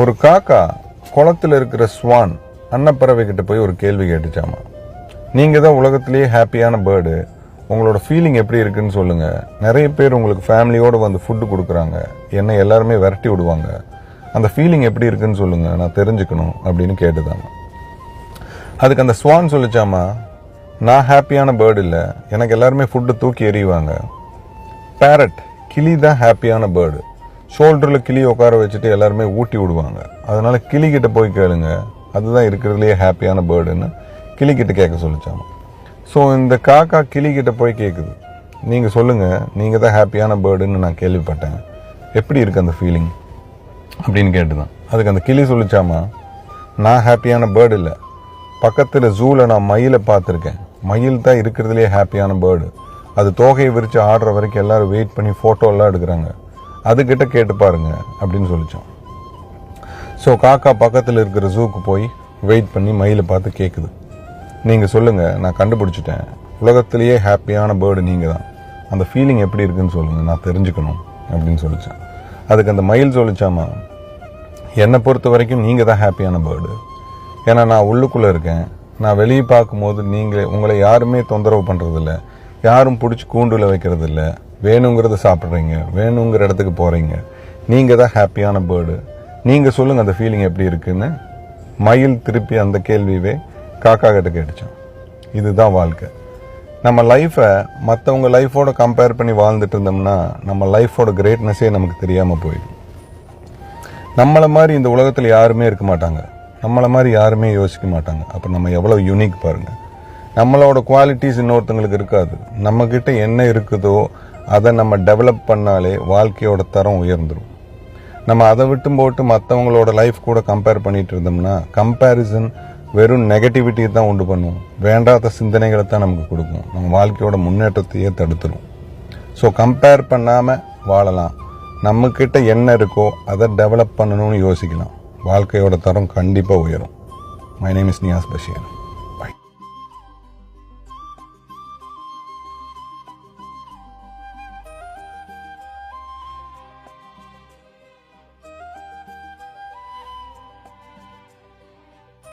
ஒரு காக்கா குளத்தில் இருக்கிற ஸ்வான் அன்னப்பறவை கிட்ட போய் ஒரு கேள்வி கேட்டுச்சாமா. நீங்கள் தான் உலகத்திலேயே ஹாப்பியான பேர்டு, உங்களோட ஃபீலிங் எப்படி இருக்குன்னு சொல்லுங்க. நிறைய பேர் உங்களுக்கு ஃபேமிலியோடு வந்து ஃபுட்டு கொடுக்குறாங்க, என்ன எல்லாருமே விரட்டி விடுவாங்க, அந்த ஃபீலிங் எப்படி இருக்குன்னு சொல்லுங்க, நான் தெரிஞ்சுக்கணும் அப்படின்னு கேட்டுதாமா. அதுக்கு அந்த ஸ்வான் சொல்லிச்சாமா, நான் ஹாப்பியான பேர்டு இல்லை, எனக்கு எல்லாருமே ஃபுட்டு தூக்கி எறிவாங்க. பேரட் கிளி தான் ஹாப்பியான பேர்டு, ஷோல்டரில் கிளி உட்கார வச்சுட்டு எல்லாருமே ஊட்டி விடுவாங்க, அதனால கிளிக்கிட்ட போய் கேளுங்க, அதுதான் இருக்கிறதுலையே ஹாப்பியான பேர்டுன்னு கிளிக்கிட்ட கேட்க சொல்லிச்சாமா. ஸோ இந்த காக்கா கிளிக்கிட்ட போய் கேட்குது, நீங்கள் சொல்லுங்கள், நீங்கள் தான் ஹாப்பியான பேர்டுன்னு நான் கேள்விப்பட்டேன், எப்படி இருக்குது அந்த ஃபீலிங் அப்படின்னு கேட்டுதான். அதுக்கு அந்த கிளி சொல்லிச்சாமா, நான் ஹாப்பியான பேர்டு இல்லை, பக்கத்தில் ஜூவில் நான் மயிலை பார்த்துருக்கேன், மயில் தான் இருக்கிறதுலே ஹாப்பியான பேர்டு, அது தோகையை விரித்து ஆடுற வரைக்கும் எல்லாரும் வெயிட் பண்ணி ஃபோட்டோலாம் எடுக்கிறாங்க, அதுக்கிட்ட கேட்டு பாருங்க அப்படின்னு சொல்லிச்சோம். ஸோ காக்கா பக்கத்தில் இருக்கிற ஜூக்கு போய் வெயிட் பண்ணி மயிலை பார்த்து கேட்குது, நீங்கள் சொல்லுங்கள், நான் கண்டுபிடிச்சிட்டேன், உலகத்திலேயே ஹாப்பியான பேர்டு நீங்கள் தான், அந்த ஃபீலிங் எப்படி இருக்குன்னு சொல்லுங்கள், நான் தெரிஞ்சுக்கணும் அப்படின்னு சொல்லிச்சேன். அதுக்கு அந்த மயில் சொல்லிச்சாமா, என்னை பொறுத்த வரைக்கும் நீங்கள் தான் ஹாப்பியான பேர்டு, ஏன்னா நான் உள்ளுக்குள்ளே இருக்கேன், நான் வெளியே பார்க்கும்போது உங்களை யாருமே தொந்தரவு பண்ணுறதில்ல, யாரும் பிடிச்சி கூண்டுல வைக்கிறது இல்லை, வேணுங்கிறத சாப்பிட்றீங்க, வேணுங்கிற இடத்துக்கு போகிறீங்க, நீங்கள் தான் ஹாப்பியான பேர்டு, நீங்கள் சொல்லுங்கள் அந்த ஃபீலிங் எப்படி இருக்குன்னு மயில் திருப்பி அந்த கேள்வியே காக்கா கிட்ட கேட்டுச்சோம். இதுதான் வாழ்க்கை. நம்ம லைஃப்பை மற்றவங்க லைஃபோட கம்பேர் பண்ணி வாழ்ந்துட்டு இருந்தோம்னா நம்ம லைஃபோட கிரேட்னஸே நமக்கு தெரியாமல் போயிடும். நம்மளை மாதிரி இந்த உலகத்தில் யாருமே இருக்க மாட்டாங்க, நம்மளை மாதிரி யாருமே யோசிக்க மாட்டாங்க. அப்போ நம்ம எவ்வளோ யூனிக் பாருங்கள். நம்மளோட குவாலிட்டிஸ் இன்னொருத்தங்களுக்கு இருக்காது, நம்மக்கிட்ட என்ன இருக்குதோ அதை நம்ம டெவலப் பண்ணாலே வாழ்க்கையோட தரம் உயர்ந்துடும். நம்ம அதை விட்டு போட்டு மற்றவங்களோட லைஃப் கூட கம்பேர் பண்ணிட்டு இருந்தோம்னா கம்பேரிசன் வெறும் நெகட்டிவிட்டியை தான் உண்டு பண்ணும், வேண்டாத சிந்தனைகளை தான் நமக்கு கொடுக்கும், நம்ம வாழ்க்கையோட முன்னேற்றத்தையே தடுத்துடும். ஸோ கம்பேர் பண்ணாமல் வாழலாம், நம்மக்கிட்ட என்ன இருக்கோ அதை டெவலப் பண்ணணும்னு யோசிக்கலாம், வாழ்க்கையோட தரம் கண்டிப்பாக உயரும். My name is Niyas Basheer.